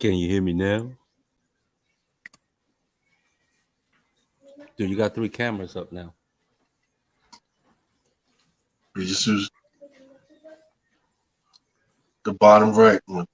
Can you hear me now? Dude, you got 3 cameras up now. You just use the bottom right one.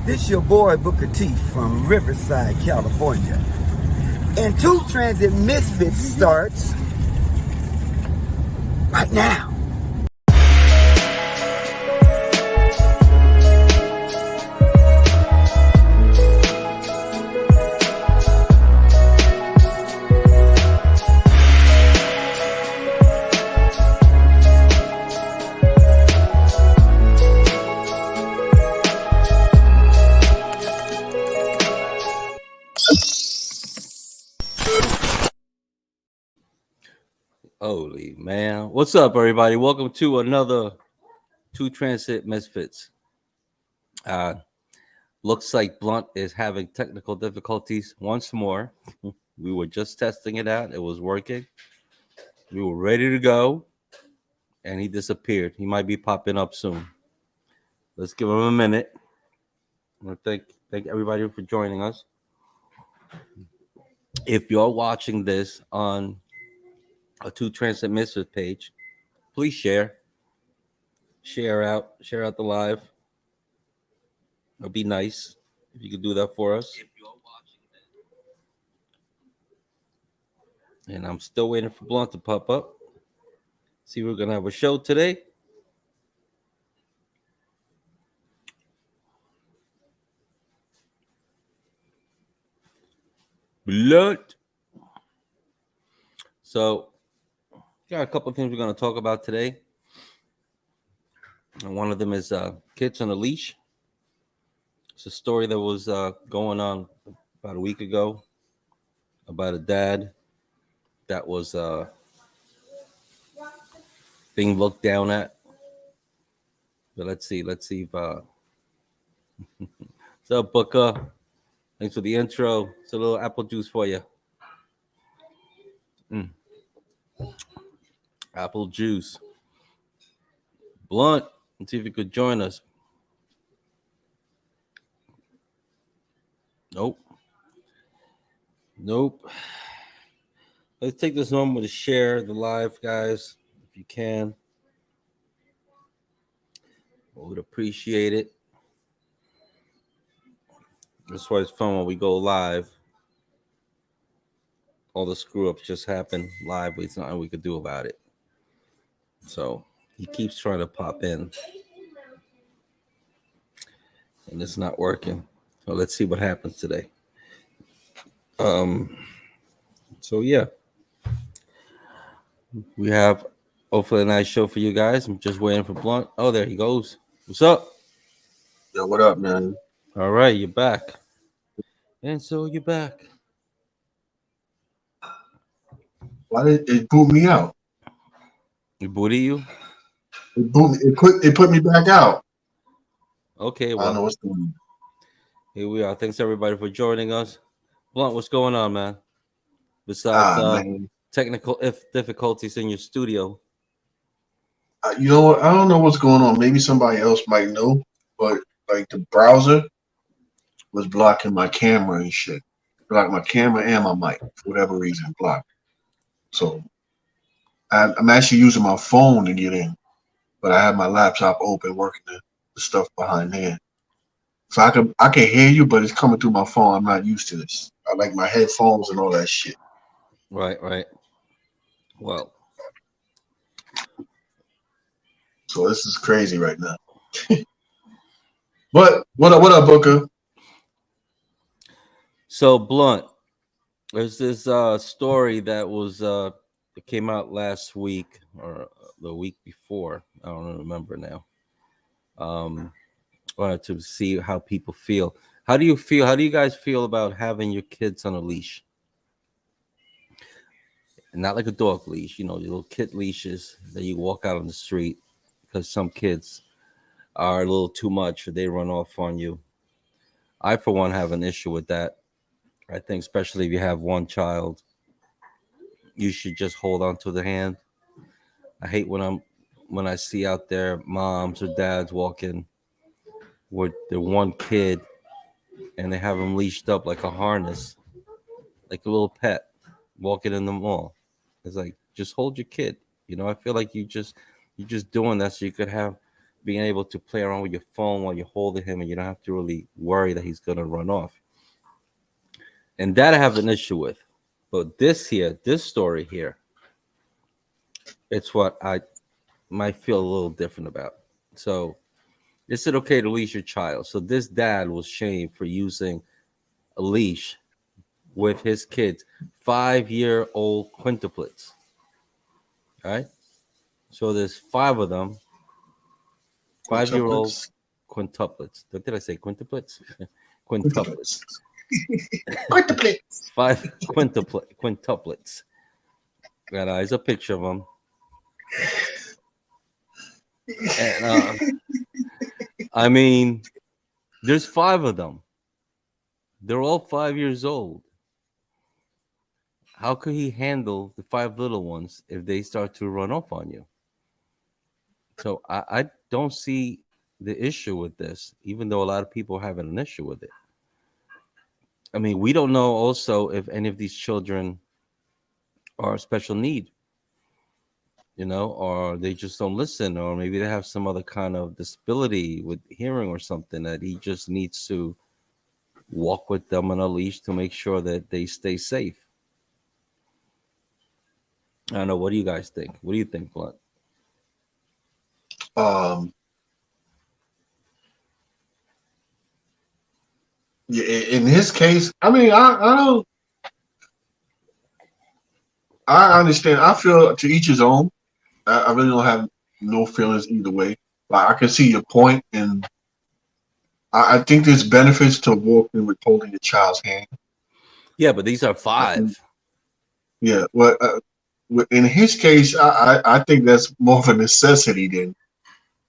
This your boy Booker T from Riverside, California. And Two Transit Misfits starts right now. Holy man. What's up, everybody? Welcome to another Two Transit Misfits. Looks like Blunt is having technical difficulties once more. We were just testing it out. It was working. We were ready to go, and he disappeared. He might be popping up soon. Let's give him a minute. I want to thank everybody for joining us. If you're watching this on a Two Transit Misfits page, please share out the live. It'll be nice if you could do that for us. And I'm still waiting for Blunt to pop up. See, we're gonna have a show today. Blunt. So, got a couple of things we're gonna talk about today. And one of them is Kids on a Leash. It's a story that was going on about a week ago about a dad that was being looked down at. But let's see if what's up, Booker? Thanks for the intro. It's a little apple juice for you. Apple juice. Blunt, let's see if you could join us. Nope. Let's take this moment to share the live, guys, if you can. I would appreciate it. That's why it's fun when we go live. All the screw-ups just happen live. There's nothing we could do about it. So he keeps trying to pop in. And it's not working. So let's see what happens today. So yeah. We have hopefully a nice show for you guys. I'm just waiting for Blunt. Oh, there he goes. What's up? Yo, what up, man? All right, you're back. And so you're back. Why did it boot me out? It booted you? It put me back out. Okay, I well, don't know what's going on. Here we are. Thanks everybody for joining us. Blunt, what's going on, man? Besides Man. technical difficulties in your studio. You know what? I don't know what's going on. Maybe somebody else might know, but like the browser was blocking my camera and shit. Blocked my camera and my mic for whatever reason. Blocked. So I'm actually using my phone to get in, but I have my laptop open working there. the stuff behind there. So I can hear you, but it's coming through my phone. I'm not used to this. I like my headphones and all that shit. Right, right. Well, So this is crazy right now. But what up, Booker? so Blunt, there's this story that was it came out last week or the week before. I don't remember now. Um, wanted to see how people feel. How do you feel? How do you guys feel about having your kids on a leash? Not like a dog leash, you know, the little kid leashes that you walk out on the street because some kids are a little too much or they run off on you. I, for one, have an issue with that. I think, especially if you have one child, you should just hold on to the hand. I hate when I see out there moms or dads walking with their one kid and they have them leashed up like a harness, like a little pet, walking in the mall. It's like just hold your kid. You know, I feel like you're just doing that so you could have being able to play around with your phone while you're holding him, and you don't have to really worry that he's gonna run off. And that I have an issue with. But this story here, it's what I might feel a little different about. So, is it okay to leash your child? So this dad was shamed for using a leash with his kids, 5-year-old quintuplets. All right. So there's five of them, 5-year-old Quintuplets. quintuplets. What did I say? Quintuplets? Quintuplets. Quintuplets. Quintuplets. Five quintuplets. And there's a picture of them. And I mean, there's five of them. They're all 5 years old. How could he handle the five little ones if they start to run off on you? So I don't see the issue with this, even though a lot of people are having an issue with it. I mean, we don't know also if any of these children are special need, you know, or they just don't listen, or maybe they have some other kind of disability with hearing or something that he just needs to walk with them on a leash to make sure that they stay safe. I don't know. What do you guys think? What do you think, Blunt? Um, yeah, in his case, I mean, I don't, I understand. I feel to each his own. I really don't have no feelings either way. Like I can see your point, and I think there's benefits to walking with holding your child's hand. Yeah, but these are I think, five, yeah. Well, in his case, I think that's more of a necessity than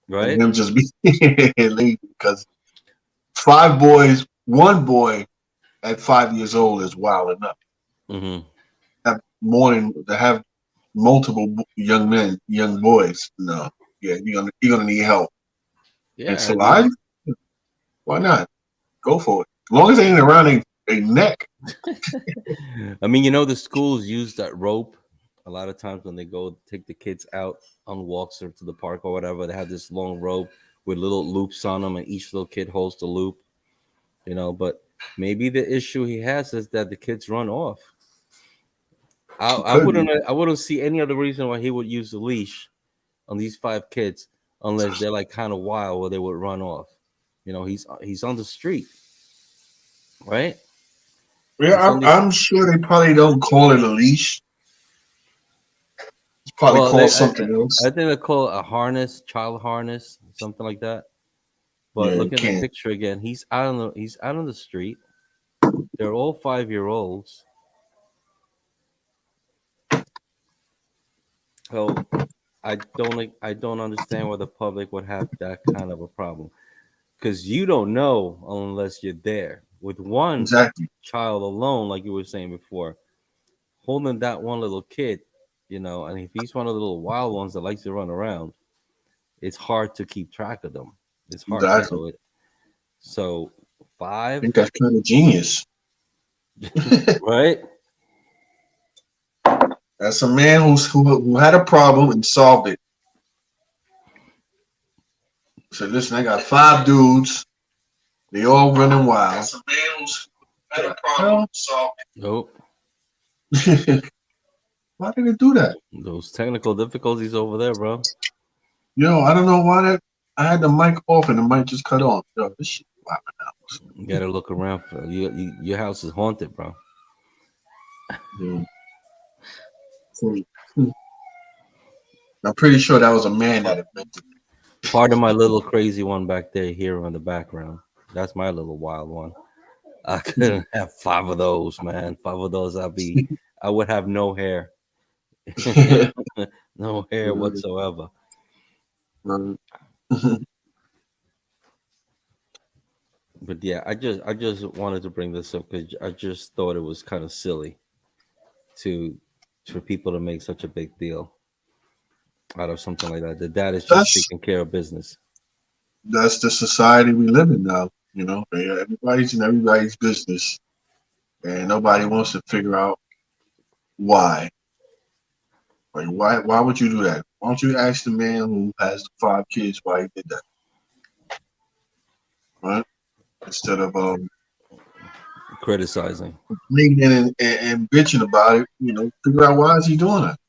right? him just being lazy. Because five boys, one boy at 5 years old is wild enough. Mm-hmm. Have more than to have multiple young men, young boys. No, yeah, you're gonna need help. And Yeah, I so mean, why not go for it? As long as they ain't around a neck. I mean, you know, the schools use that rope a lot of times when they go take the kids out on walks or to the park or whatever. They have this long rope with little loops on them, and each little kid holds the loop. You know, but maybe the issue he has is that the kids run off. It could be I wouldn't see any other reason why he would use the leash on these five kids unless they're like kind of wild where they would run off. You know, he's on the street, right? Yeah, He's on the I'm sure they probably don't call it a leash. It's probably well, called something I else. think they call it a harness, child harness, something like that. But Yeah, look you at the can't. picture again. He's out on the street. They're all 5-year-olds. So I don't understand why the public would have that kind of a problem because you don't know unless you're there with one Exactly. child alone, like you were saying before, holding that one little kid, you know, and if he's one of the little wild ones that likes to run around, it's hard to keep track of them. It's hard, Exactly. so I five, think that's kind of genius. right? That's a man who had a problem and solved it. Said, listen, I got 5 dudes. They all running wild. Some males had a problem. So Nope. why did it do that? Those technical difficulties over there, bro. Yo, I don't know why that. I had the mic off and the mic just cut on. Yo, this shit. Wow. You gotta look around for your house is haunted, bro. Yeah. So, I'm pretty sure that was a man that invented it. Part of my little crazy one back there here on the background. That's my little wild one. I couldn't have 5 of those, man. 5 of those, I would have no hair. No hair whatsoever. But yeah, I just wanted to bring this up because I just thought it was kind of silly to for people to make such a big deal out of something like that. The dad is just that's taking care of business. that's the society we live in now. You know, everybody's in everybody's business, and nobody wants to figure out why. Like, why would you do that? Why don't you ask the man who has the 5 kids why he did that, right? Instead of Criticizing. complaining and bitching about it, figure out why is he doing that.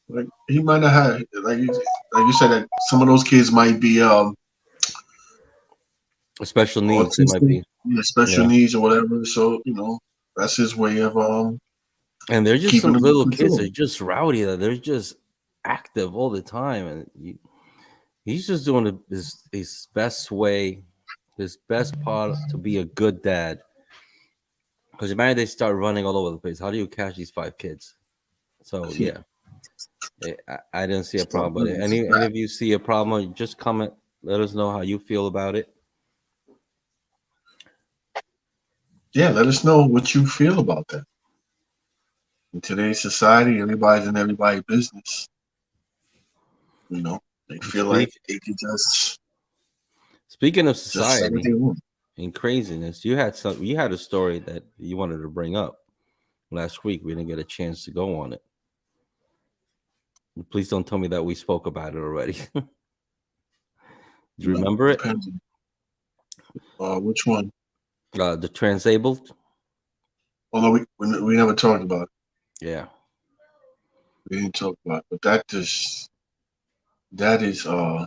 Like he might not have, like you said, that some of those kids might be Special needs, it might autistic, be. special Yeah. needs or whatever. So that's his way of And they're just keeping some them in little kids. control. They're just rowdy. They're just active all the time, and he's just doing his best way, his best part to be a good dad. Because imagine they start running all over the place. How do you catch these 5 kids? So yeah, I didn't see a problem. But any of you see a problem, just comment. Let us know how you feel about it. Yeah, let us know what you feel about that. In today's society, everybody's in everybody's business. They feel like Speak. they can Speaking of just say what society they want. and craziness, you had a story that you wanted to bring up last week. We didn't get a chance to go on it. Please don't tell me that we spoke about it already. Do you remember it? Depends. Which one? The Transabled. Oh no, we never talked about it. Yeah. We didn't talk about it. But that is a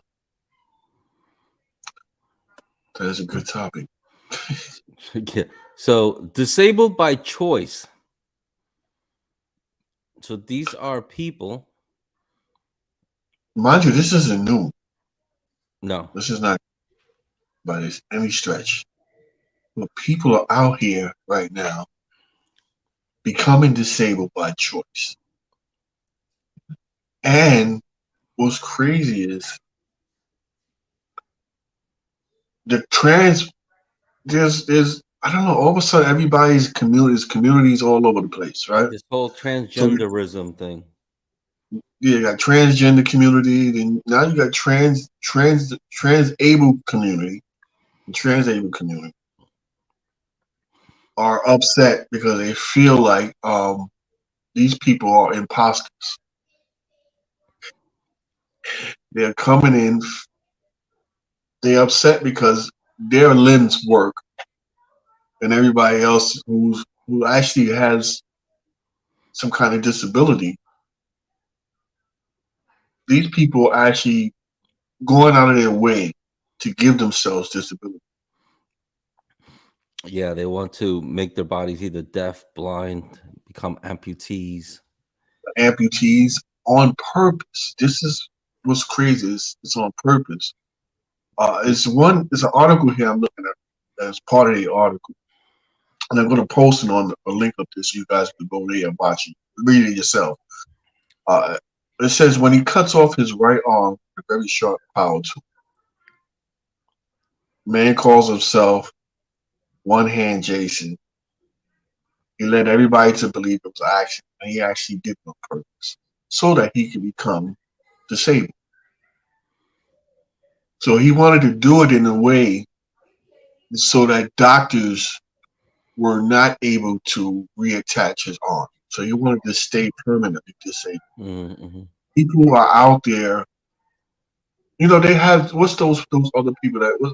good topic. Yeah. So disabled by choice. So these are people. Mind you, this isn't new. No. This is not by any stretch. But people are out here right now becoming disabled by choice. And what's crazy is the there's I don't know, all of a sudden everybody's communities all over the place, right? This whole So transgenderism thing. you got transgender community, then now you got transabled community. The transabled community are upset because they feel like these people are imposters. They're coming in, they're upset because their limbs work, and everybody else who actually has some kind of disability, these people are actually going out of their way to give themselves disability. Yeah, they want to make their bodies either deaf, blind, become amputees. Amputees on purpose. This is what's crazy. It's on purpose. It's an article here I'm looking at as part of the article. And I'm going to post it on a link up there so you guys can go there and watch it. Read it yourself. It says when he cuts off his right arm with a very sharp power tool, man calls himself One Hand Jason. He led everybody to believe it was an accident, and he actually did it on purpose so that he could become disabled. So he wanted to do it in a way so that doctors were not able to reattach his arm. So he wanted to stay permanently disabled. Mm-hmm. People are out there You know, they have what's those other people that was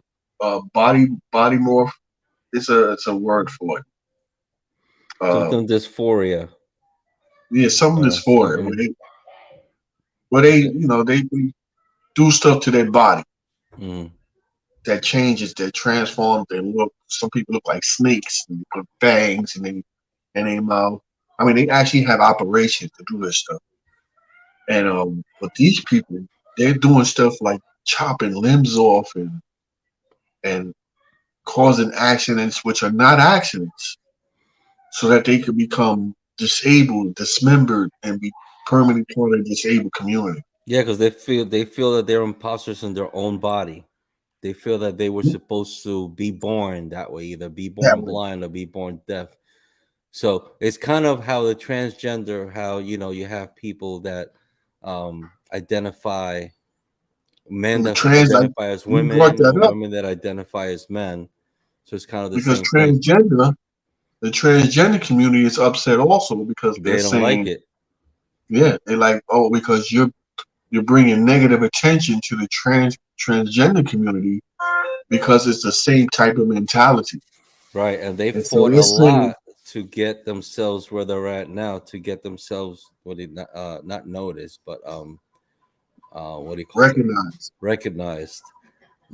body morph. It's a word for it. Symptom dysphoria. Yeah, something is for it. Something. Where they That's it. you know they do stuff to their body Mm. that changes, that transforms. They look. Some people look like snakes and put fangs and they mouth. I mean, they actually have operations to do this stuff. And but these people, they're doing stuff like chopping limbs off and causing accidents which are not accidents, so that they could become disabled, dismembered, and be permanently part of the disabled community. Yeah, because they feel that they're imposters in their own body. They feel that they were supposed to be born that way, either be That born way. blind or be born deaf. So it's kind of how the transgender, how you have people that identify men And the that trans, like identify as you brought women, that up women that identify as men. So it's kind of the because same thing. the transgender community is upset also because they're They don't like saying, it. yeah, they're like, oh, because you're bringing negative attention to the transgender community because it's the same type of mentality. Right, and they And so fought they're a saying lot to get themselves where they're at now, to get themselves not noticed, but what do you call it? recognize. Recognized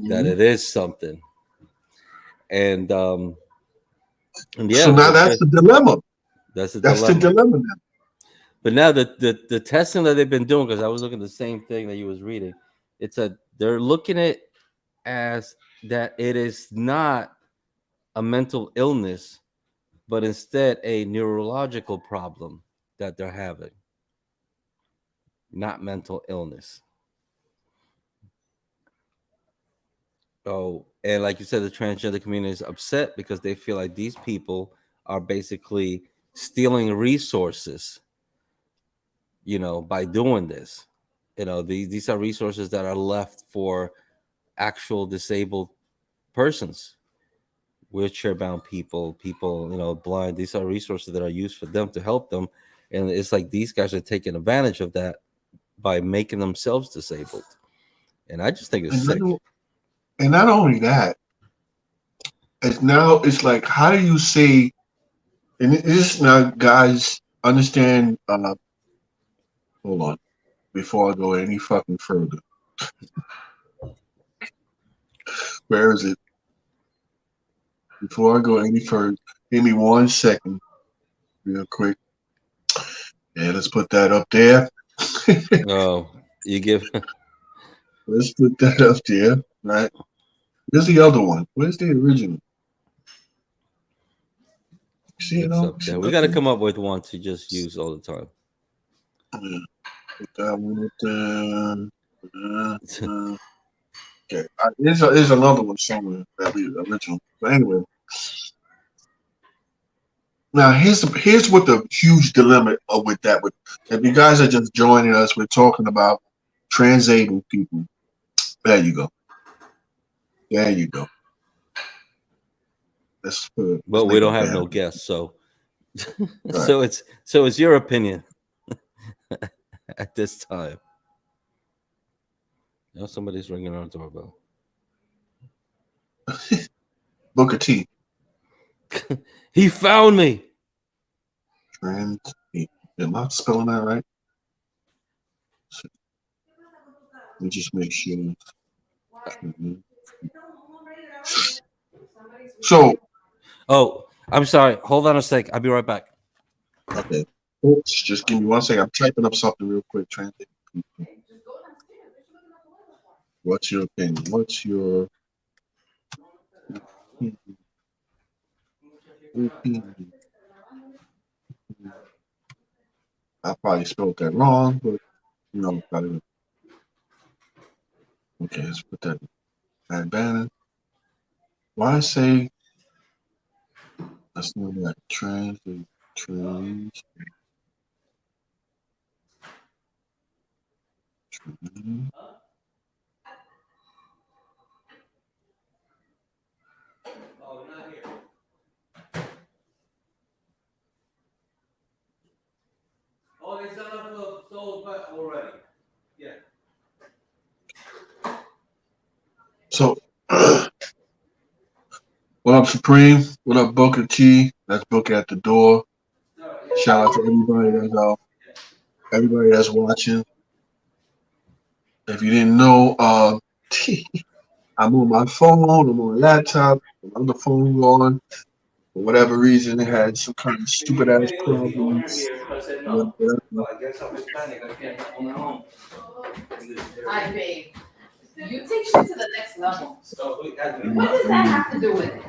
that Mhm. it is something, and So yeah, now that's the dilemma. that's a That's the dilemma. dilemma now. But now the testing that they've been doing, because I was looking at the same thing that you was reading, it's a they're looking at as that it is not a mental illness, but instead a neurological problem that they're having, not mental illness. Oh, and like you said, the transgender community is upset because they feel like these people are basically stealing resources, by doing this. These are resources that are left for actual disabled persons, wheelchair bound people, blind. These are resources that are used for them to help them. And it's like these guys are taking advantage of that by making themselves disabled. And I just think it's And not, sick. and not only that, it's like how do you say and this now guys understand hold on before I go any fucking further. Where is it? Before I go any further, give me 1 second, real quick. Yeah, let's put that up there. Oh, you give Let's put that up there, right? Where's the other one? Where's the original? See it it's on? up See there. it We up got to there? come up with one to just use all the time. Yeah, put that one up there. Okay, there's another one somewhere that we original. But anyway, now here's what the huge dilemma of with that. With if you guys are just joining us, we're talking about transabled people. There you go. There you go. Let's But we make a don't have banner. no guests, so Right. so it's your opinion at this time. Somebody's ringing our doorbell. Booker T. He found me. Trans. Am I spelling that right? Let me just make sure. So, Oh, I'm sorry. Hold on a sec. I'll be right back. okay. Oops, just give me 1 second. I'm typing up something real quick. Transabled people. What's your opinion? What's your opinion? I probably spelled that wrong, but probably. Okay, let's put that. Add banner. Why I say that's not like trans. Oh, they set up the sold already. Yeah. So, what up, Supreme? What up, Booker T? That's Booker at the door. Shout out to everybody that's watching. If you didn't know, I'm on my phone, I'm on a laptop, I'm on the phone on. For whatever reason, it had some kind of stupid ass problems. Whatever. Well, I guess I'm Hispanic. I can't own a home in this area. Hi, babe. You take shit to the next level. So we got What does that have to do with it?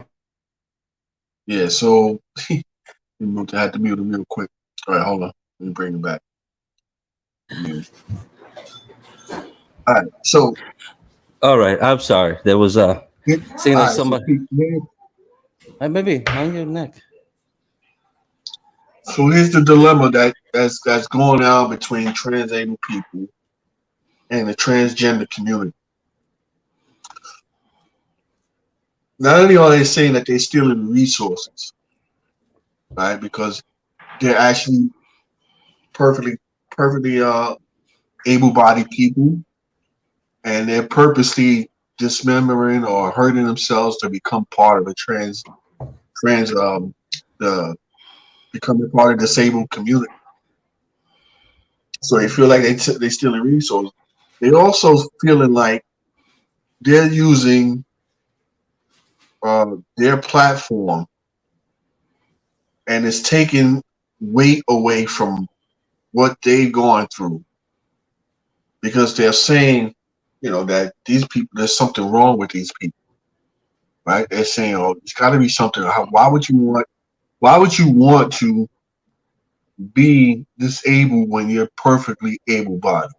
Yeah, so I had to mute him real quick. All right, hold on. Let me bring him back. Mute. All right, so All right, I'm sorry. There was seeing all like right, so somebody. Hey, baby, on your neck. so here's the dilemma that's going on between transabled people and the transgender community. Not only are they saying that they're stealing resources, right? Because they're actually perfectly able-bodied people, and they're purposely dismembering or hurting themselves to become part of a trans the becoming part of the disabled community. So they feel like they stealing resources. They also feeling like they're using their platform, and it's taking weight away from what they're going through, because they're saying, that these people, there's something wrong with these people, right? They're saying, oh, it's got to be something. Why would you want to be disabled when you're perfectly able-bodied?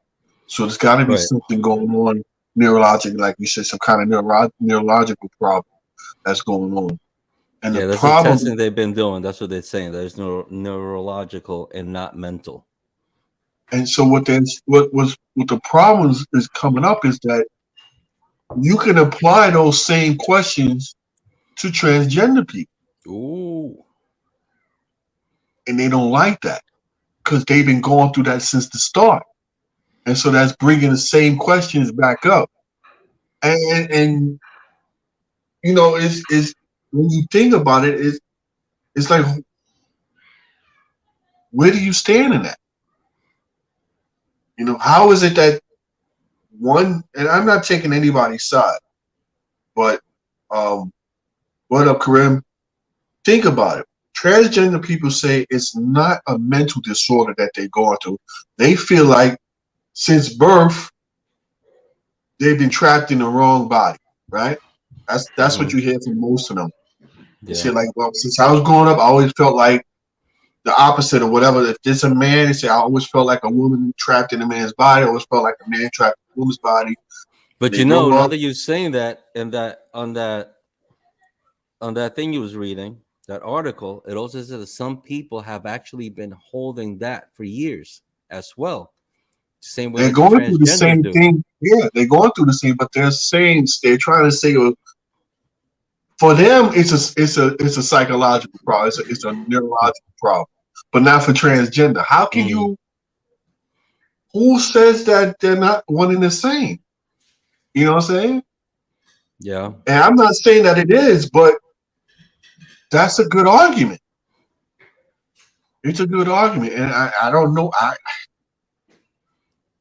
So there's got to be Right. something going on neurologically, like you said, some kind of neurological problem that's going on. And Yeah, the that's the problem, testing they've been doing. That's what they're saying. There's no neurological and not mental. and so what the problems is coming up is that you can apply those same questions to transgender people, Ooh. and they don't like that because they've been going through that since the start, and so that's bringing the same questions back up. And is when you think about it, it's like, where do you stand in that? How is it that one? And I'm not taking anybody's side, but what up, Karim? Think about it. Transgender people say it's not a mental disorder that they're going through. They feel like since birth they've been trapped in the wrong body, right? That's what you hear from most of them. They say Yeah. like, well, since I was growing up, I always felt like the opposite of whatever. If it's a man, they say I always felt like a woman trapped in a man's body. I always felt like a man trapped in a woman's body. But They grow now up. that you're saying that, and that on that thing you was reading, that article, it also says that some people have actually been holding that for years as well. Same way They're like the going through the transgender same do. thing. Yeah, they're going through the same, but they're trying to say, well, for them, it's a psychological problem. It's a neurological problem, but not for transgender. How can Mhm. you? Who says that they're not one and the same? You know what I'm saying? Yeah. And I'm not saying that it is, but that's a good argument. It's a good argument, and I don't know.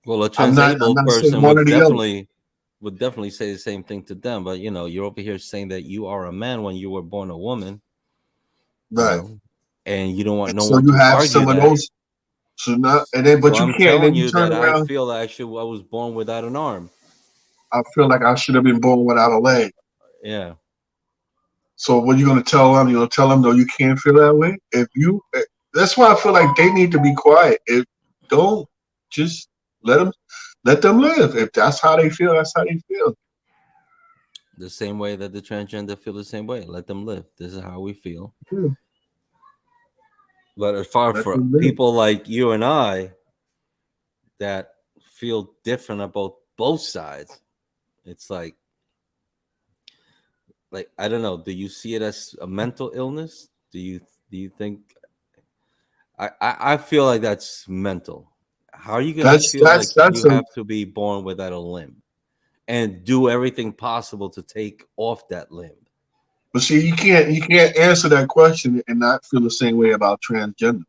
Well, a I'm transabled not saying person one or would the other. definitely say the same thing to them. But you're over here saying that you are a man when you were born a woman, you Right. know, and you don't want no So one you to have argue some of that. those. So not, and then So but you I'm can't. Then telling you you turn that I around. feel actually I was born without an arm. I feel like I should have been born without a leg. Yeah. So what are you gonna tell them? You're gonna tell them, no, you can't feel that way. That's why I feel like they need to be quiet. If don't just let them live. If that's how they feel, that's how they feel. The same way that the transgender feel the same way. Let them live. This is how we feel. Yeah, But as far let for them live. people like you and I that feel different about both sides, it's like I don't know. Do you see it as a mental illness? Do you think I feel like that's mental. How are you gonna That's feel like that's you that's a have to be born without a limb? and do everything possible to take off that limb. But see, you can't answer that question and not feel the same way about transgender.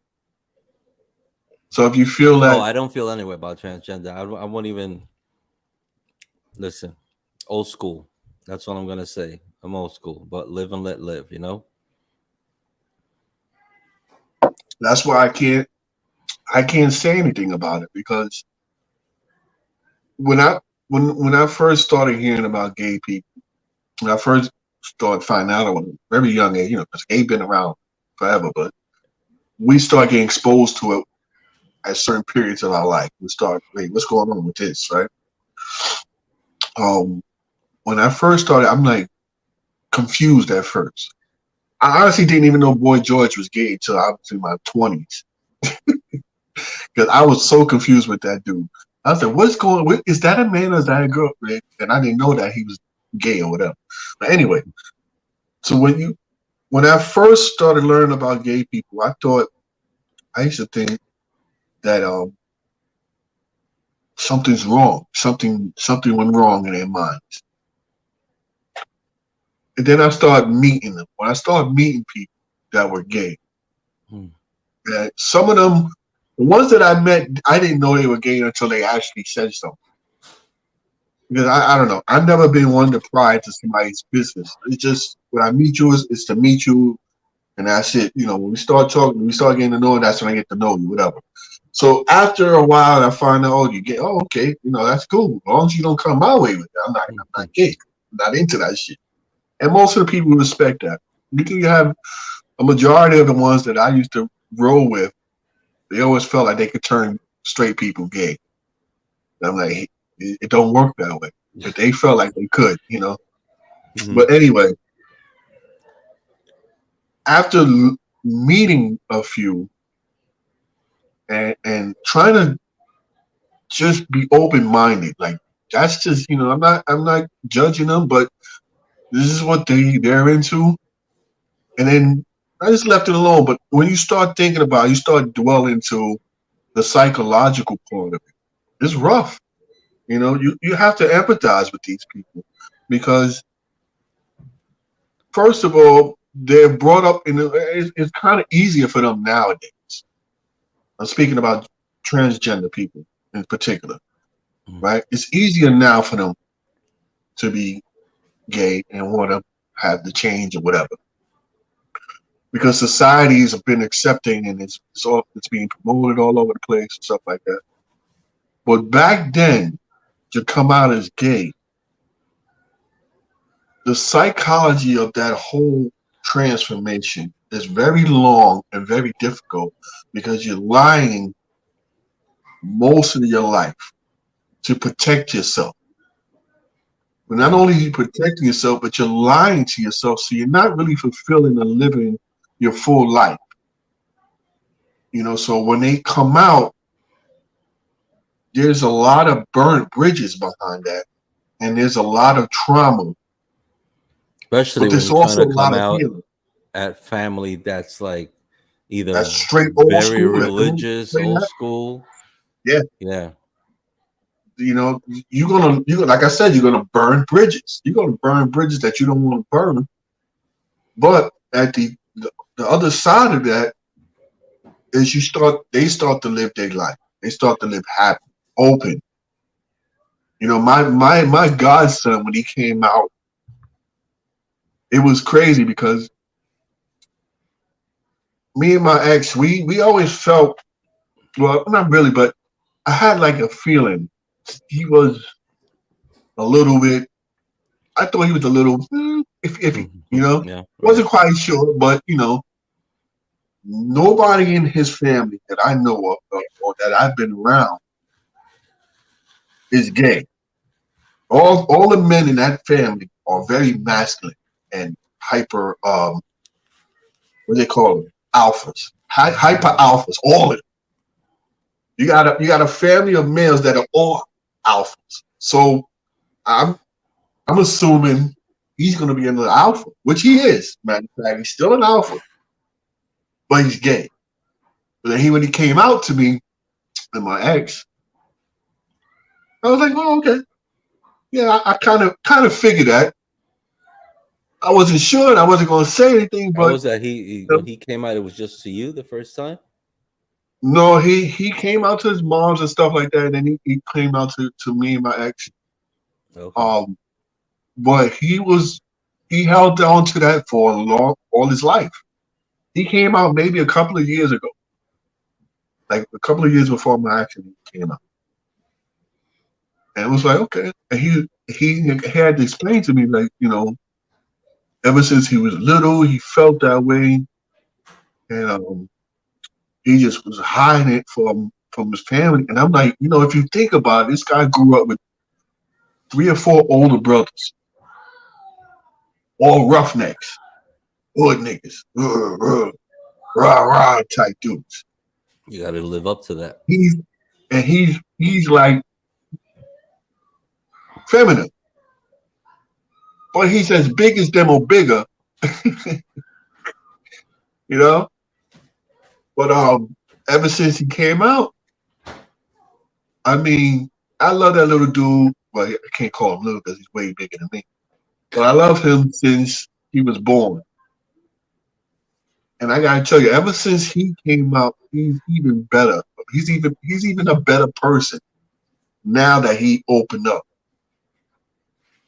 So if you feel No, that, I don't feel any way about transgender. I won't even listen. Old school. That's what I'm gonna say. I'm old school, but live and let live. You know. that's why I can't say anything about it, because when I first started hearing about gay people, when I first started finding out at a very young age, because gay been around forever, but we start getting exposed to it at certain periods of our life. We start, wait, what's going on with this, right? When I first started, I'm like confused at first. I honestly didn't even know Boy George was gay until I was in my 20s, because I was so confused with that dude. I was like, what's going on? Is that a man or is that a girl? And I didn't know that he was gay or whatever. But anyway, so when I first started learning about gay people, I used to think that something's wrong. Something went wrong in their minds. And then I started meeting them. When I started meeting people that were gay, and some of them, the ones that I met, I didn't know they were gay until they actually said something. Because I don't know. I've never been one to pry into somebody's business. It's just, when I meet you, it's to meet you, and that's it. When we start talking, we start getting to know, that's when I get to know you, whatever. So after a while, I find out, oh, you gay. Oh, okay. That's cool. As long as you don't come my way with that, I'm not gay. I'm not into that shit. And most of the people respect that. You have a majority of the ones that I used to roll with, they always felt like they could turn straight people gay. And I'm like, hey, it don't work that way. But they felt like they could, But anyway, after meeting a few and trying to just be open-minded, like, that's just, I'm not judging them, but this is what they're into. And then I just left it alone. But when you start thinking about it, you start dwelling into the psychological part of it. It's rough. You have to empathize with these people, because first of all, they're brought up it's kind of easier for them nowadays. I'm speaking about transgender people in particular, right? It's easier now for them to be gay and want to have the change or whatever, because societies have been accepting, and it's being promoted all over the place and stuff like that. But back then, to come out as gay, the psychology of that whole transformation is very long and very difficult, because you're lying most of your life to protect yourself. But not only are you protecting yourself, but you're lying to yourself, so you're not really fulfilling and living your full life. So when they come out, there's a lot of burnt bridges behind that, and there's a lot of trauma. Especially but when there's you're trying also to a lot come of out healing. at family that's like either That's straight old very school. religious, old school. Yeah. Yeah. You're gonna like I said, you're gonna burn bridges. You're gonna burn bridges that you don't want to burn. But at the other side of that is they start to live their life. They start to live happy, open. My godson, when he came out, it was crazy, because me and my ex, we always felt, well, not really, but I had like a feeling he was a little bit. I thought he was a little iffy, Yeah, right. Wasn't quite sure, but nobody in his family that I know of or that I've been around is gay. All the men in that family are very masculine and hyper, what do they call them? Alphas, hyper alphas. All of them. You got a family of males that are all alphas. So I'm assuming he's going to be another alpha, which he is. Matter of fact, he's still an alpha, but he's gay. But then when he came out to me and my ex, I was like, oh, okay. Yeah, I kind of figured that. I wasn't sure, and I wasn't going to say anything, How but was that? When he came out, it was just to you the first time. no, he came out to his mom's and stuff like that, and then he came out to me and my ex. Okay. Um, but he held on to that for all his life. He came out maybe a couple of years ago, like a couple of years before my accident came out, and it was like okay. And he had to explain to me like ever since he was little, he felt that way, and he just was hiding it from his family. And I'm like, if you think about it, this guy grew up with 3 or 4 older brothers, all roughnecks, hood niggas, rah rah type dudes. You got to live up to that. He's like feminine, but he's as big as them or bigger, you know. But ever since he came out, I mean, I love that little dude. Well, I can't call him little because he's way bigger than me. But I love him since he was born. And I gotta tell you, ever since he came out, he's even better. He's even a better person now that he opened up.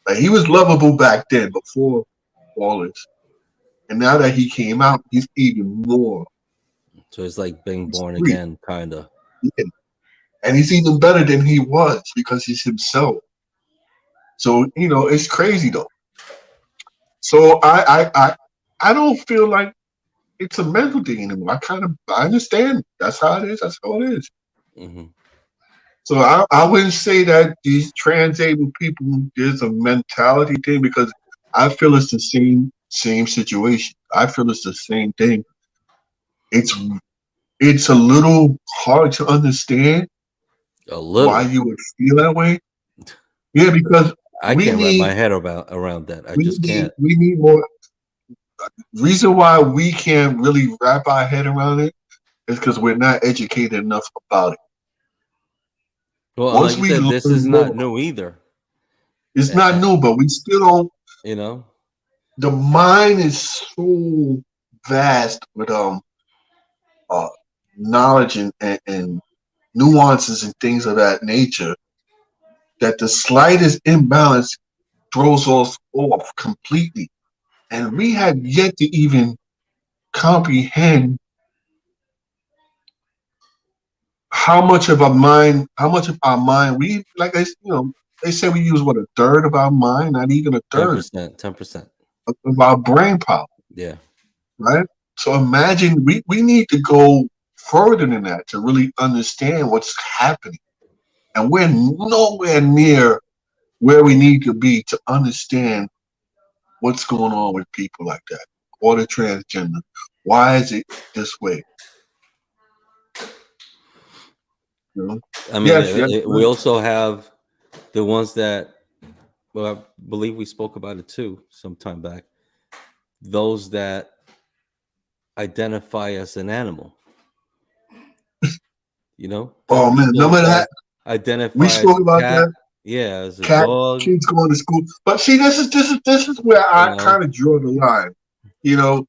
Like he was lovable back then before all this. And now that he came out, he's even more So it's like being born sweet. again, kind of. And he's even better than he was because he's himself. So, it's crazy though. So I don't feel like it's a mental thing anymore. I understand. That's how it is. That's how it is. Hmm. So I wouldn't say that these transabled people there's a mentality thing because I feel it's the same situation. I feel it's the same thing. It's it's a little hard to understand A why little. you would feel that way. Yeah, because I we can't wrap my need head around that. I just can't. we need more. Reason why we can't really wrap our head around it is because we're not educated enough about it. Well, Once like you we said, learn this is not more, new either. it's Eh, not eh, new, but we still don't. You know. The mind is so vast with uh knowledge and nuances and things of that nature that the slightest imbalance throws us off completely. And we have yet to even comprehend how much of our mind we like they say we use what a third of our mind, not even a Ten third percent. 10%. of our brain power, Yeah. right? So imagine we need to go further than that to really understand what's happening. And we're nowhere near where we need to be to understand what's going on with people like that or the transgender. Why is it this way? You know? I mean, Yes, yes, we right. also have the ones that, well, I believe we spoke about it too some time back. Those that identify as an animal. There are Oh man, people remember that that? We identify as spoke a about cat, that. yeah, as a Cat dog. kids going to school. But see, this is where You I know, kind of draw the line. You know,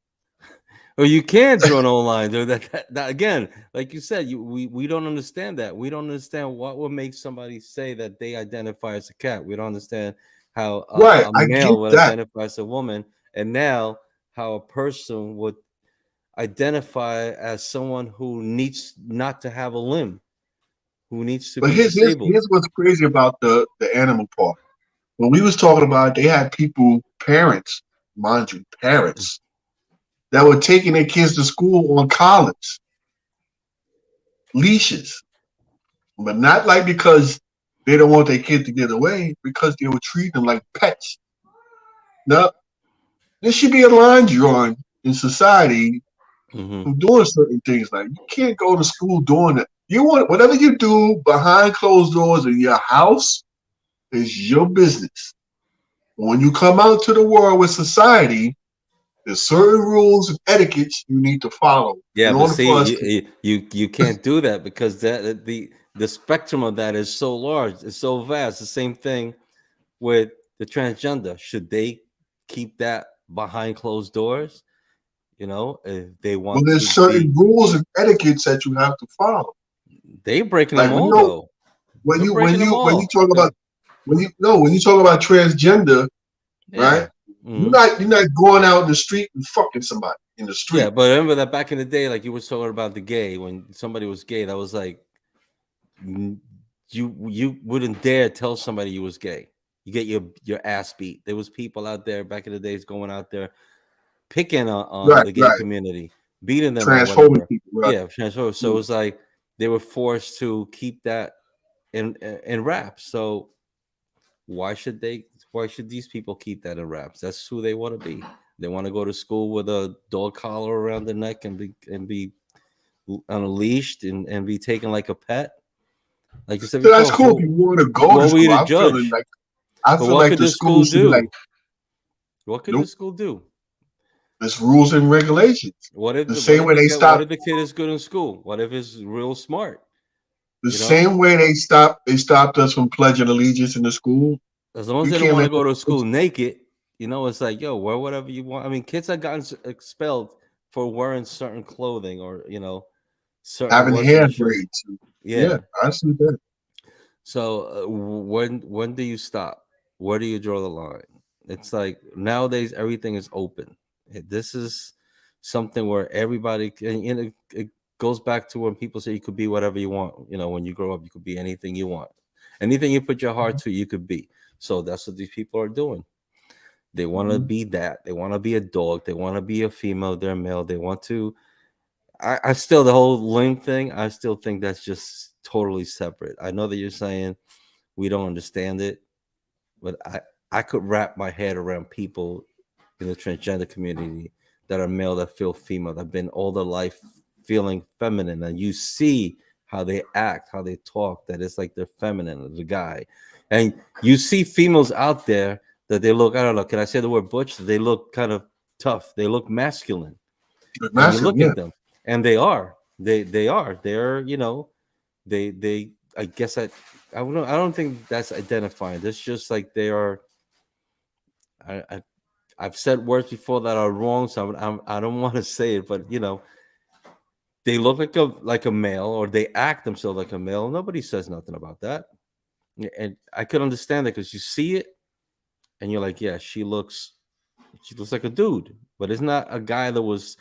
or you can't draw no line. Dude. That again, like you said, we don't understand that. We don't understand what would make somebody say that they identify as a cat. We don't understand how right? a I get male would that. identify as a woman, and now how a person would identify as someone who needs not to have a limb, who needs to But be disabled. here's what's crazy about the animal part. When we was talking about it, they had people, parents, mind you, parents that were taking their kids to school on collars, leashes, but not like because they don't want their kid to get away, because they were treating them like pets. Now, there should be a line drawn in society Hmm. from doing certain things. Like you can't go to school doing it. You want whatever you do behind closed doors in your house is your business. When you come out to the world with society, there's certain rules and etiquettes you need to follow Yeah, in but order see, for us to. you can't do that because the spectrum of that is so large, it's so vast. The same thing with the transgender. Should they keep that behind closed doors? You know, if they Well, want there's to certain be, rules and etiquettes that you have to follow. they breaking Like them all though. when They're you when breaking them you when you all. talk about when you talk about transgender, right? Yeah. Mhm. You're not going out in the street and fucking somebody in the Yeah, street. but remember that back in the day, like you were talking about the gay, when somebody was gay, that was like you wouldn't dare tell somebody you was gay. You get your ass beat. There was people out there back in the days going out there picking on Right, the gay right. community, beating them or Transphobing whatever. people, right? Yeah, transfer. So it was like they were forced to keep that in wraps. So why should they? Why should these people keep that in wraps? That's who they want to be. They want to go to school with a dog collar around their neck and be unleashed and be taken like a pet. Like you said So that's before, cool if you want to go to what were you school. to judge? I But feel what like could the the school school should be like, do? What could the nope, school do? there's rules and regulations. What if The what same if way they what stop if the kid is good in school? What if he's real smart? the You know, same way they stopped us from pledging allegiance in the school. as long as You they don't can't want to let go them to school naked, you know, it's like, yo, wear whatever you want. I mean, kids have gotten expelled for wearing certain clothing or certain having words in hair the shirt. braids. Yeah. Yeah, I see that. So when do you stop? Where do you draw the line? It's like nowadays everything is open. This is something where everybody can. It goes back to when people say you could be whatever you want. You know, when you grow up, you could be anything you want. Anything you put your heart to, you could be. So that's what these people are doing. They want to Mhm. be that. They want to be a dog. They want to be a female. They're male. They want to. I still the whole limb thing. I still think that's just totally separate. I know that you're saying we don't understand it, but I could wrap my head around people in the transgender community that are male that feel female, that have been all their life feeling feminine, and you see how they act, how they talk, that it's like they're feminine, the guy, and you see females out there that they look, I don't know, can I say the word butch? They look kind of tough, they look masculine, But and you masculine, look yeah. at them, and they're they I guess I don't think that's identifying. That's just like they are. I I've said words before that are wrong, so I don't want to say it, but they look like a male, or they act themselves like a male. Nobody says nothing about that, and I could understand that because you see it, and you're like, yeah, she looks like a dude, but it's not a guy that was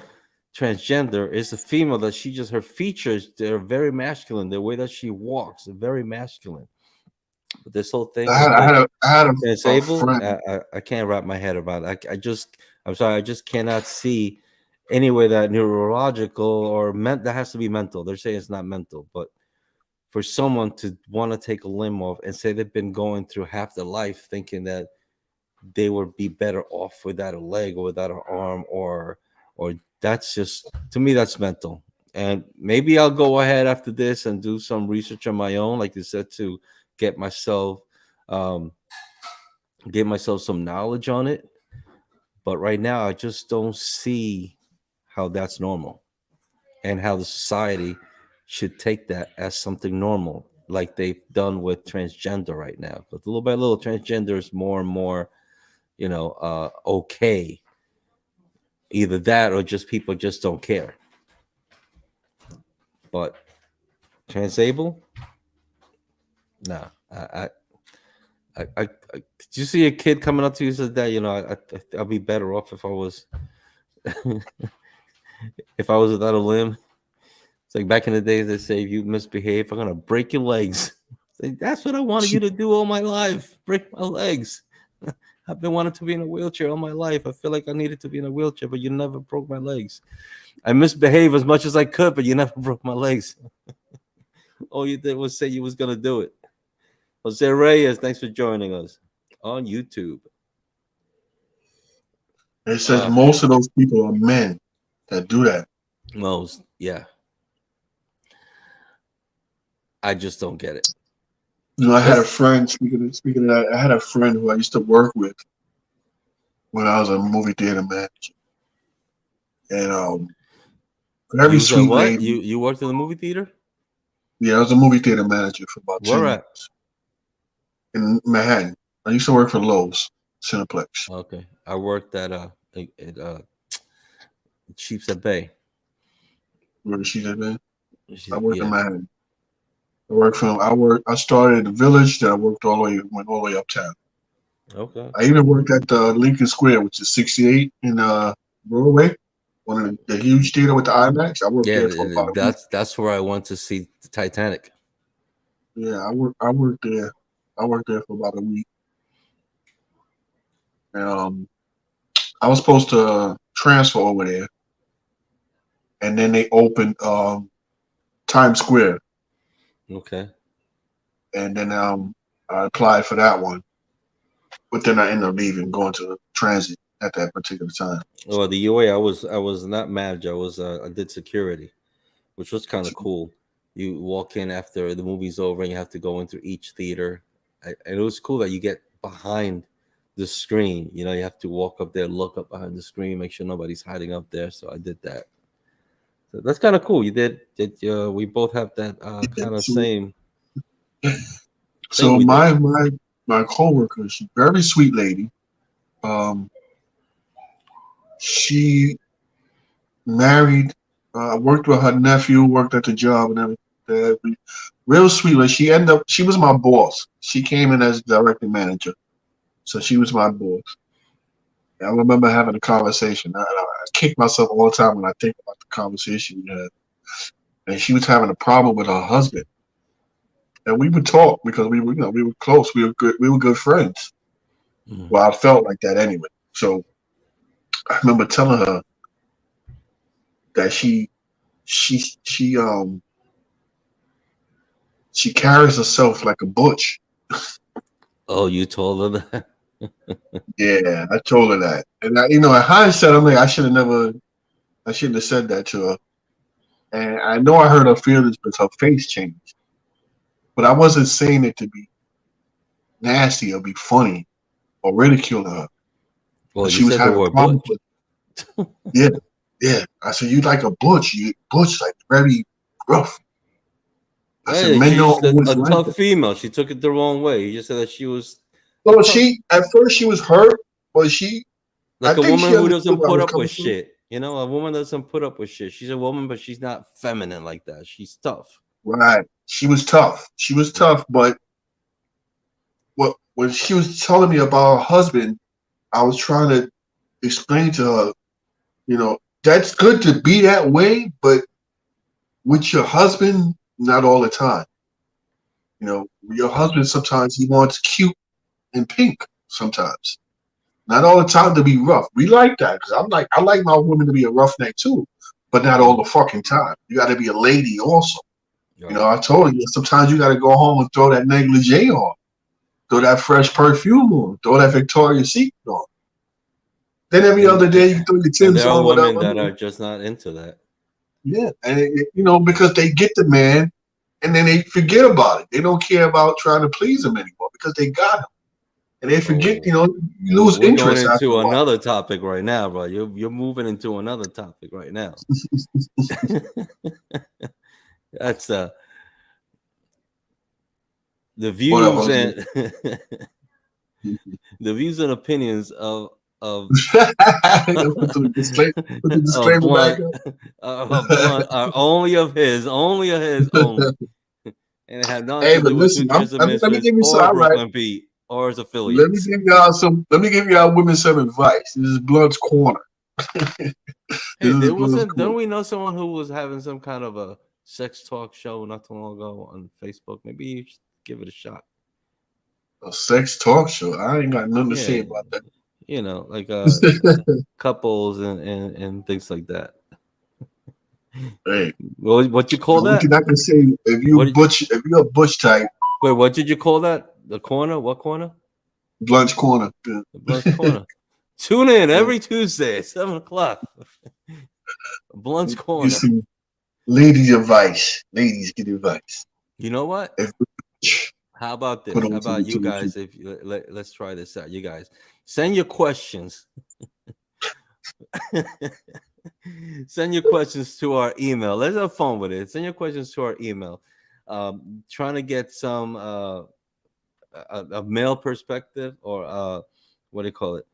transgender. It's a female that she just her features, they're very masculine. The way that she walks, very masculine. But this whole thing with the I had a disabled, friend. I can't wrap my head around it. I'm sorry, I just cannot see any way that neurological or that has to be mental. They're saying it's not mental, but for someone to want to take a limb off and say they've been going through half their life thinking that they would be better off without a leg or without an arm, or that's just, to me, that's mental. And maybe I'll go ahead after this and do some research on my own, like you said, to get myself um get myself some knowledge on it. But right now I just don't see how that's normal, and how the society should take that as something normal, like they've done with transgender right now. But little by little, transgender is more and more, okay. Either that or just people just don't care. But Transabled, no. Did you see a kid coming up to you and said that, I'll be better off if I was without a limb. It's like back in the days they say, if you misbehave, I'm gonna break your legs. Like, that's what I wanted you to do all my life. Break my legs. I've been wanting to be in a wheelchair all my life. I feel like I needed to be in a wheelchair, but you never broke my legs. I misbehaved as much as I could, but you never broke my legs. All you did was say you was gonna do it. Jose Reyes, thanks for joining us on YouTube. It says most of those people are men that do that. Most, yeah. I just don't get it. You know, I had a friend. Speaking of that, I had a friend who I used to work with when I was a movie theater manager, and very You was at sweet what? lady. You worked in the movie theater? Yeah, I was a movie theater manager for about 10 Where at? years in Manhattan. I used to work for Lowe's Cineplex. Okay, I worked at Sheep's at Bay. Where did she live in? I She- worked in Yeah. Manhattan. I started in the village, then I went all the way uptown. Okay. I even worked at Lincoln Square, which is 68 in Broadway, one of the huge theater with the IMAX. I worked Yeah, there for about a week. that's where I went to see the Titanic. Yeah, I worked there. I worked there for about a week. And, I was supposed to transfer over there, and then they opened Times Square, Okay. and then I applied for that one, but then I ended up leaving, going to transit at that particular time. Well, the UA, I was not manager. I did security, which was kind of cool. You walk in after the movie's over, and you have to go into each theater. And it was cool that you get behind the screen. You know, you have to walk up there, look up behind the screen, make sure nobody's hiding up there. So I did that. So that's kind of cool. You did. We both have that Yeah, kind of same thing so we did. my coworker, she's a very sweet lady. Um, she married, worked with her nephew, worked at the job and everything. Real sweet. Like she was my boss. She came in as director manager, so she was my boss. I remember having a conversation. I kick myself all the time when I think about the conversation we had. And she was having a problem with her husband, and we would talk because we were close. We were good friends. Mhm. Well, I felt like that anyway. So I remember telling her that she she um she carries herself like a butch. Oh, you told her that? Yeah, I told her that, and in hindsight, I'm like, I shouldn't have said that to her. And I know I hurt her feelings because her face changed, but I wasn't saying it to be nasty or be funny or ridicule her. Well, you She was said the having word problems butch. with. Yeah, yeah. I said, you like a butch, like very rough. I said, Hey, men don't she's always a like tough that. female. She took it the wrong way. You just said that she was a So tough, at first she was hurt, but I like a think woman she who understood doesn't where I put was up with coming from. shit. You know, a woman doesn't put up with shit. She's a woman, but she's not feminine like that. She's tough. Right. She was tough. She was tough, but when she was telling me about her husband, I was trying to explain to her, that's good to be that way, but with your husband, not all the time. Your Oh, husband sometimes he wants cute and pink sometimes. Not all the time to be rough. We like that because I like my woman to be a roughneck too, but not all mm, the fucking time. You got to be a lady also. right. I told you sometimes you got to go home and throw that negligee on, throw that fresh perfume on, throw that Victoria's Secret on. Then every And, other and day you throw your and Tim's there are on, women whatever. that are just not into that. Yeah, and because they get the man, and then they forget about it. They don't care about trying to please him anymore because they got him, and they forget. Oh, You lose we're going interest after a into while. another topic right now, bro. You're moving into another topic right now. That's the What up, views Jose? and the views and opinions of put the of disclaimer back blunt up. blunt are only of his only, and it had nothing Hey, to but do with listen, two Transit let me Misfits give you some. or All right, Brooklyn Beat or his affiliates. let me give y'all women some advice. This is Blunt's corner. This Hey, is Blunt's don't corner. we know someone who was having some kind of a sex talk show not too long ago on Facebook? Maybe you should give it a shot. A sex talk show. I ain't got nothing to say Yeah, about that. like couples and things like that. Hey, What you the call only that? thing I can say, What did, if you're a butch type, wait, what did you call that? The corner? What corner? Blunt's corner. Yeah. The Blunt's corner. Tune in Yeah. every Tuesday at 7 o'clock. Blunt's Give corner. some ladies advice. Ladies get advice. You know what? If How about put this? How on to about you the guys? If let's try this out. You guys send your questions. Send your questions to our email. Let's have fun with it. Send your questions to our email. Trying to get some a male perspective, or what do you call it?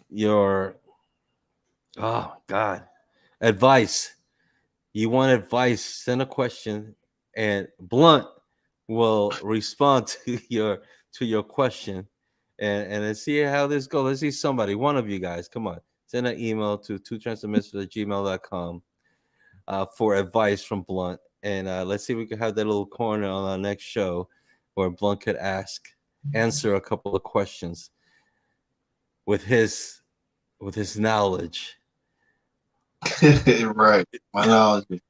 Your God, advice. You want advice? Send a question, and Blunt will respond to your question, and let's see how this goes. Let's see somebody, one of you guys, come on, send an email to twotranssubmissive@gmail.com for advice from Blunt, and let's see if we can have that little corner on our next show where Blunt could answer a couple of questions with his knowledge. Right. My knowledge.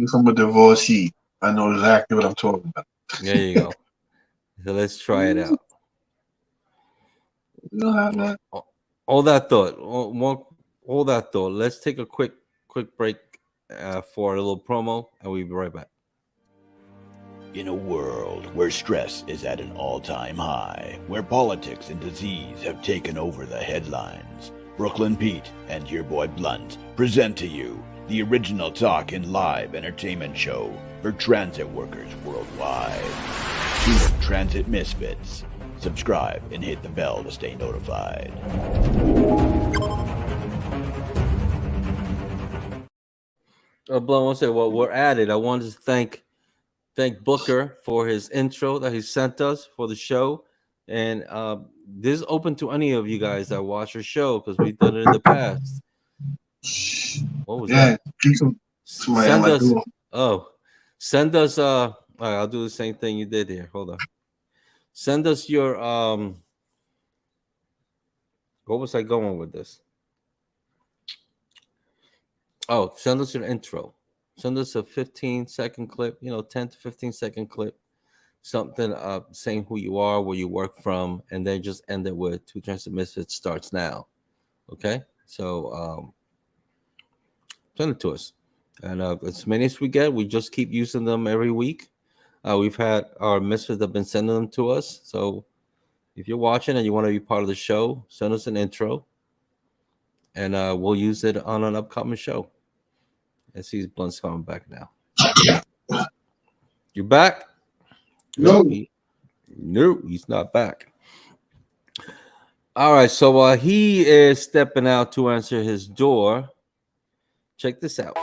From a divorcee, I know exactly what I'm talking about. There you go. So let's try it out. You know how that? All that thought. All that thought. Let's take a quick break for a little promo, and we'll be right back. In a world where stress is at an all-time high, where politics and disease have taken over the headlines, Brooklyn Pete and your boy Blunt present to you the original talk and live entertainment show for transit workers worldwide. Team Transit Misfits. Subscribe and hit the bell to stay notified. Blunt won't say, well, we're at it. I wanted to thank Booker for his intro that he sent us for the show. And this is open to any of you guys that watch our show because we've done it in the past. What was that? Send us. Send us. All right, I'll do the same thing you did here. Hold on. Send us your What was I going with this? Oh, send us your intro. Send us a 15-second clip, 10 to 15-second clip, something saying who you are, where you work from, and then just end it with Two Transit Misfits starts now. Okay? So send it to us. And as many as we get, we just keep using them every week. We've had our Misfits that have been sending them to us. So if you're watching and you want to be part of the show, send us an intro, and we'll use it on an upcoming show. I see Blunt's coming back now. You back? No. No, he's not back. All right, so he is stepping out to answer his door. Check this out.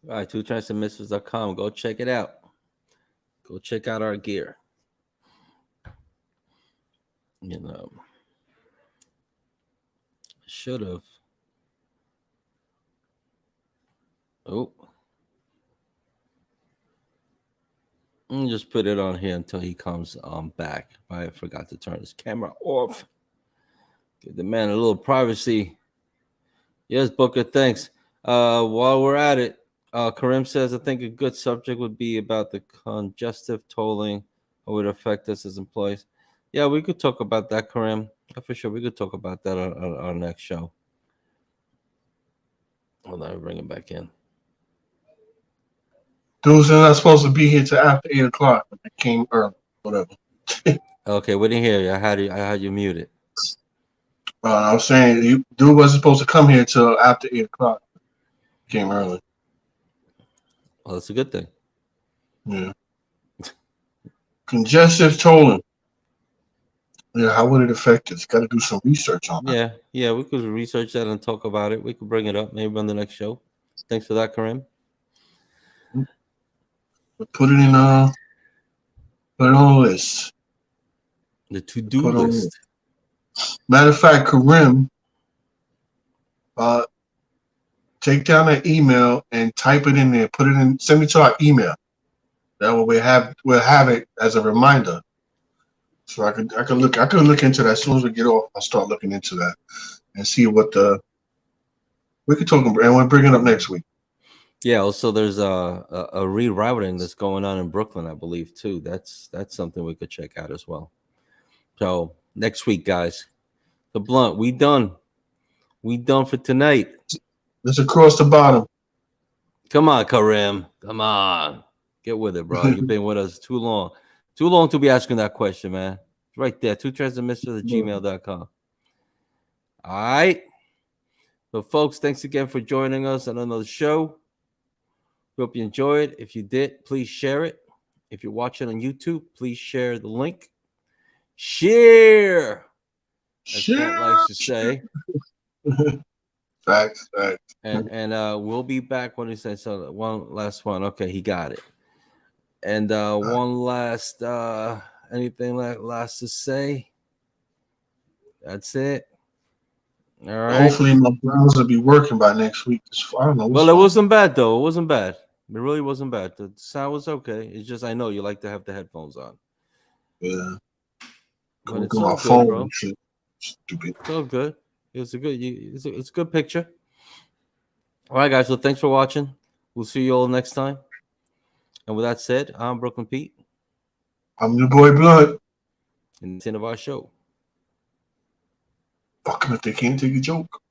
All right, twotranssubmissives.com. Go check it out. Go check out our gear. Should have. Oh. Just put it on here until he comes back. I forgot to turn his camera off. Give the man a little privacy. Yes, Booker, thanks. While we're at it, Karim says, I think a good subject would be about the congestive tolling, how it would affect us as employees. Yeah, we could talk about that, Karim. For sure, we could talk about that on our next show. Hold on, I'll bring him back in. Dudes are not supposed to be here till after 8 o'clock. But they came early, whatever. Okay, we didn't hear you. I had you muted. I was saying, dude wasn't supposed to come here till after 8 o'clock. Came early. Well, that's a good thing. Yeah. Congestive tolling. Yeah, how would it affect us? Got to do some research on that. Yeah, we could research that and talk about it. We could bring it up maybe on the next show. Thanks for that, Karim. Put it on the list. The to-do list. Matter of fact, Karim, take down that email and type it in there. Put it in. Send it to our email. That way we'll have it as a reminder. So I could look into that as soon as we get off. I'll start looking into that and see what we could talk about, and we'll bring it up next week. Yeah. Also, there's a rerouting that's going on in Brooklyn, I believe, too. That's something we could check out as well. So next week, guys, the blunt. We done. We done for tonight. Let's across the bottom. Come on, Karim. Come on. Get with it, bro. You've been with us too long. Too long to be asking that question, man. It's right there. 2transandmr@gmail.com. All right. So, folks, thanks again for joining us on another show. We hope you enjoyed. If you did, please share it. If you're watching on YouTube, please share the link. Share, as Kent likes to say. Facts. And we'll be back when he says so. One last one. Okay, he got it. And one last anything last to say? That's it. All right. Hopefully my browser will be working by next week. I don't know. Well, it wasn't bad though. It wasn't bad. It really wasn't bad. The sound was okay. It's just I know you like to have the headphones on. Yeah. But it's Go all my good, phone bro. and shit. Stupid. It's all good. It's a good picture. All right, guys. So thanks for watching. We'll see you all next time. And with that said, I'm Brooklyn Pete. I'm your boy Blood. And that's the end of our show. Fuck 'em if they can't take a joke.